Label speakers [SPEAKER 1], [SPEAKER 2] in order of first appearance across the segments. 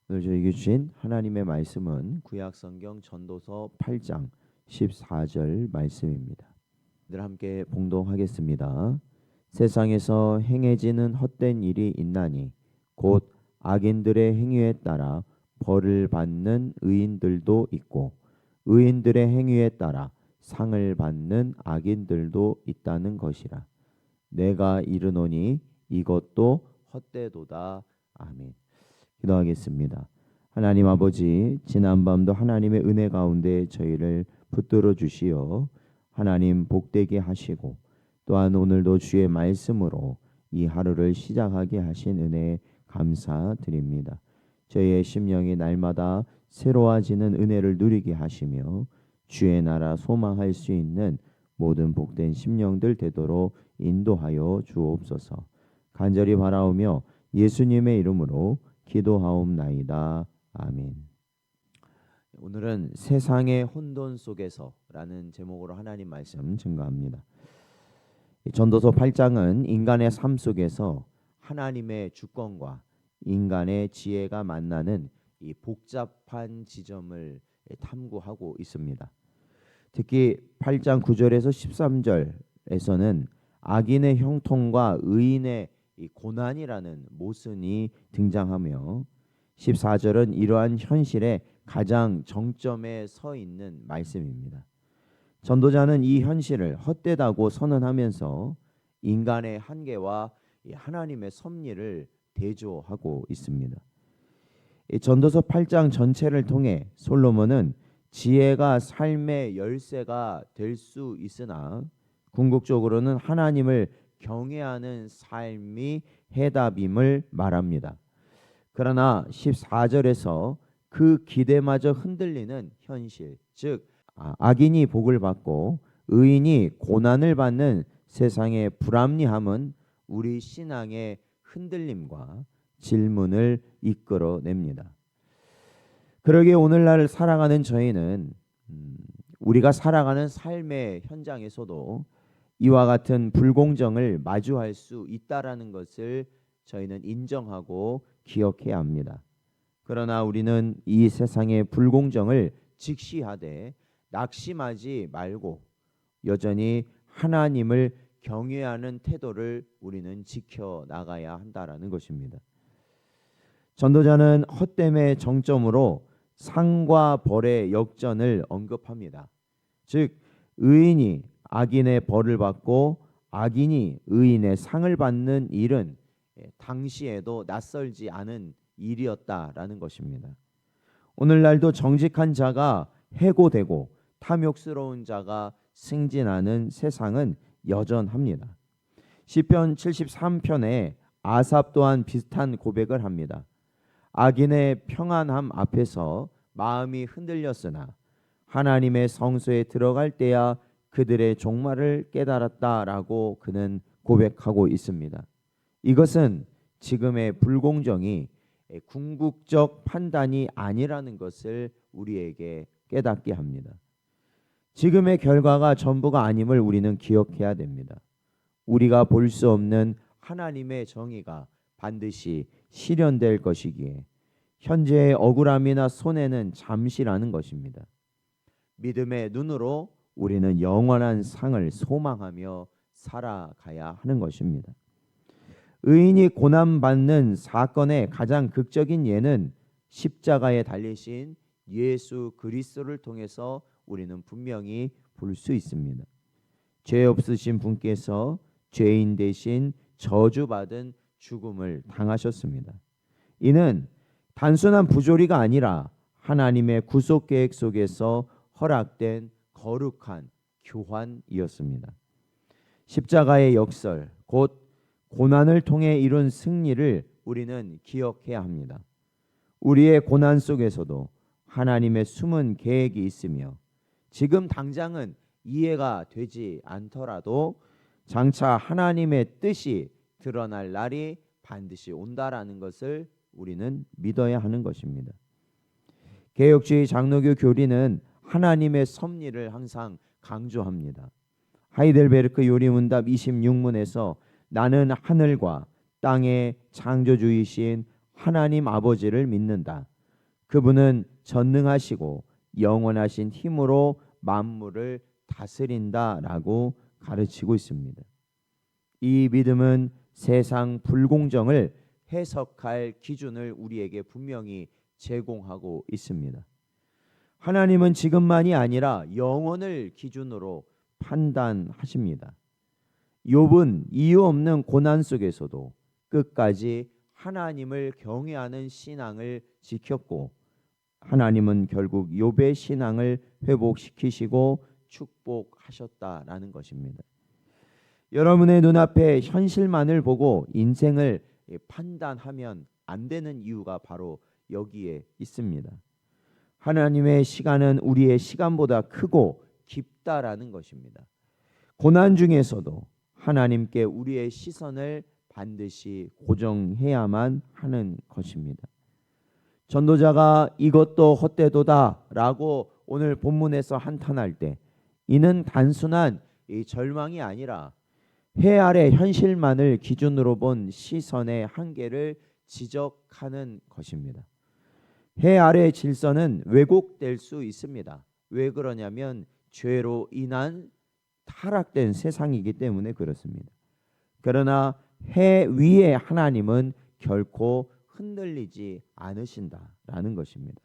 [SPEAKER 1] 오늘 저에게 주신 하나님의 말씀은 구약성경 전도서 8장 14절 말씀입니다. 늘 함께 봉독하겠습니다. 세상에서 행해지는 헛된 일이 있나니 곧 악인들의 행위에 따라 벌을 받는 의인들도 있고 의인들의 행위에 따라 상을 받는 악인들도 있다는 것이라. 내가 이르노니 이것도 헛되도다. 아멘. 기도하겠습니다. 하나님 아버지, 지난밤도 하나님의 은혜 가운데 저희를 붙들어 주시어 하나님 복되게 하시고 또한 오늘도 주의 말씀으로 이 하루를 시작하게 하신 은혜에 감사드립니다. 저희의 심령이 날마다 새로워지는 은혜를 누리게 하시며 주의 나라 소망할 수 있는 모든 복된 심령들 되도록 인도하여 주옵소서. 간절히 바라오며 예수님의 이름으로 기도하옵나이다. 아멘. 오늘은 세상의 혼돈 속에서라는 제목으로 하나님 말씀 증거합니다. 전도서 8장은 인간의 삶 속에서 하나님의 주권과 인간의 지혜가 만나는 이 복잡한 지점을 탐구하고 있습니다. 특히 8장 9절에서 13절에서는 악인의 형통과 의인의 이 고난이라는 모순이 등장하며 14절은 이러한 현실의 가장 정점에 서 있는 말씀입니다. 전도자는 이 현실을 헛되다고 선언하면서 인간의 한계와 하나님의 섭리를 대조하고 있습니다. 전도서 8장 전체를 통해 솔로몬은 지혜가 삶의 열쇠가 될 수 있으나 궁극적으로는 하나님을 경외하는 삶이 해답임을 말합니다. 그러나 14절에서 그 기대마저 흔들리는 현실, 즉 악인이 복을 받고 의인이 고난을 받는 세상의 불합리함은 우리 신앙의 흔들림과 질문을 이끌어냅니다. 그러기에 오늘날 살아가는 저희는 우리가 살아가는 삶의 현장에서도 이와 같은 불공정을 마주할 수 있다라는 것을 저희는 인정하고 기억해야 합니다. 그러나 우리는 이 세상의 불공정을 직시하되 낙심하지 말고 여전히 하나님을 경외하는 태도를 우리는 지켜나가야 한다라는 것입니다. 전도자는 헛됨의 정점으로 상과 벌의 역전을 언급합니다. 즉 의인이 악인의 벌을 받고 악인이 의인의 상을 받는 일은 당시에도 낯설지 않은 일이었다라는 것입니다. 오늘날도 정직한 자가 해고되고 탐욕스러운 자가 승진하는 세상은 여전합니다. 시편 73편에 아삽 또한 비슷한 고백을 합니다. 악인의 평안함 앞에서 마음이 흔들렸으나 하나님의 성소에 들어갈 때야 그들의 종말을 깨달았다라고 그는 고백하고 있습니다. 이것은 지금의 불공정이 궁극적 판단이 아니라는 것을 우리에게 깨닫게 합니다. 지금의 결과가 전부가 아님을 우리는 기억해야 됩니다. 우리가 볼 수 없는 하나님의 정의가 반드시 실현될 것이기에 현재의 억울함이나 손해는 잠시라는 것입니다. 믿음의 눈으로 우리는 영원한 상을 소망하며 살아가야 하는 것입니다. 의인이 고난받는 사건의 가장 극적인 예는 십자가에 달리신 예수 그리스도를 통해서 우리는 분명히 볼 수 있습니다. 죄 없으신 분께서 죄인 대신 저주받은 죽음을 당하셨습니다. 이는 단순한 부조리가 아니라 하나님의 구속 계획 속에서 허락된 거룩한 교환이었습니다. 십자가의 역설, 곧 고난을 통해 이룬 승리를 우리는 기억해야 합니다. 우리의 고난 속에서도 하나님의 숨은 계획이 있으며 지금 당장은 이해가 되지 않더라도 장차 하나님의 뜻이 드러날 날이 반드시 온다라는 것을 우리는 믿어야 하는 것입니다. 개혁주의 장로교 교리는 하나님의 섭리를 항상 강조합니다. 하이델베르크 요리문답 26문에서 나는 하늘과 땅의 창조주이신 하나님 아버지를 믿는다. 그분은 전능하시고 영원하신 힘으로 만물을 다스린다라고 가르치고 있습니다. 이 믿음은 세상 불공정을 해석할 기준을 우리에게 분명히 제공하고 있습니다. 하나님은 지금만이 아니라 영원을 기준으로 판단하십니다. 욥은 이유 없는 고난 속에서도 끝까지 하나님을 경외하는 신앙을 지켰고, 하나님은 결국 욥의 신앙을 회복시키시고 축복하셨다라는 것입니다. 여러분의 눈앞에 현실만을 보고 인생을 판단하면 안 되는 이유가 바로 여기에 있습니다. 하나님의 시간은 우리의 시간보다 크고 깊다라는 것입니다. 고난 중에서도 하나님께 우리의 시선을 반드시 고정해야만 하는 것입니다. 전도자가 이것도 헛되도다 라고 오늘 본문에서 한탄할 때, 이는 단순한 이 절망이 아니라 해 아래 현실만을 기준으로 본 시선의 한계를 지적하는 것입니다. 해 아래 질서는 왜곡될 수 있습니다. 왜 그러냐면 죄로 인한 타락된 세상이기 때문에 그렇습니다. 그러나 해 위의 하나님은 결코 흔들리지 않으신다라는 것입니다.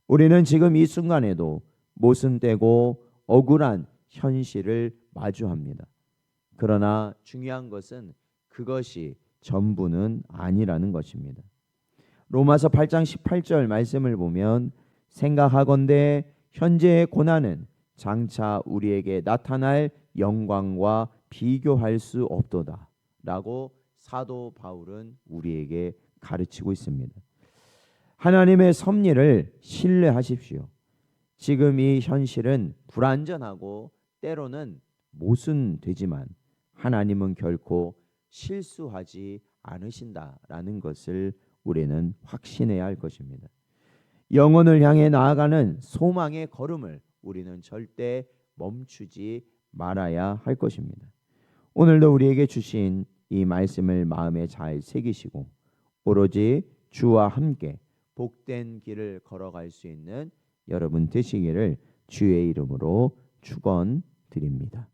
[SPEAKER 1] 우리는 지금 이 순간에도 모순되고 억울한 현실을 마주합니다. 그러나 중요한 것은 그것이 전부는 아니라는 것입니다. 로마서 8장 18절 말씀을 보면, 생각하건대 현재의 고난은 장차 우리에게 나타날 영광과 비교할 수 없도다 라고 사도 바울은 우리에게 가르치고 있습니다. 하나님의 섭리를 신뢰하십시오. 지금 이 현실은 불완전하고 때로는 모순되지만 하나님은 결코 실수하지 않으신다라는 것을 우리는 확신해야 할 것입니다. 영혼을 향해 나아가는 소망의 걸음을 우리는 절대 멈추지 말아야 할 것입니다. 오늘도 우리에게 주신 이 말씀을 마음에 잘 새기시고 오로지 주와 함께 복된 길을 걸어갈 수 있는 여러분 되시기를 주의 이름으로 축원드립니다.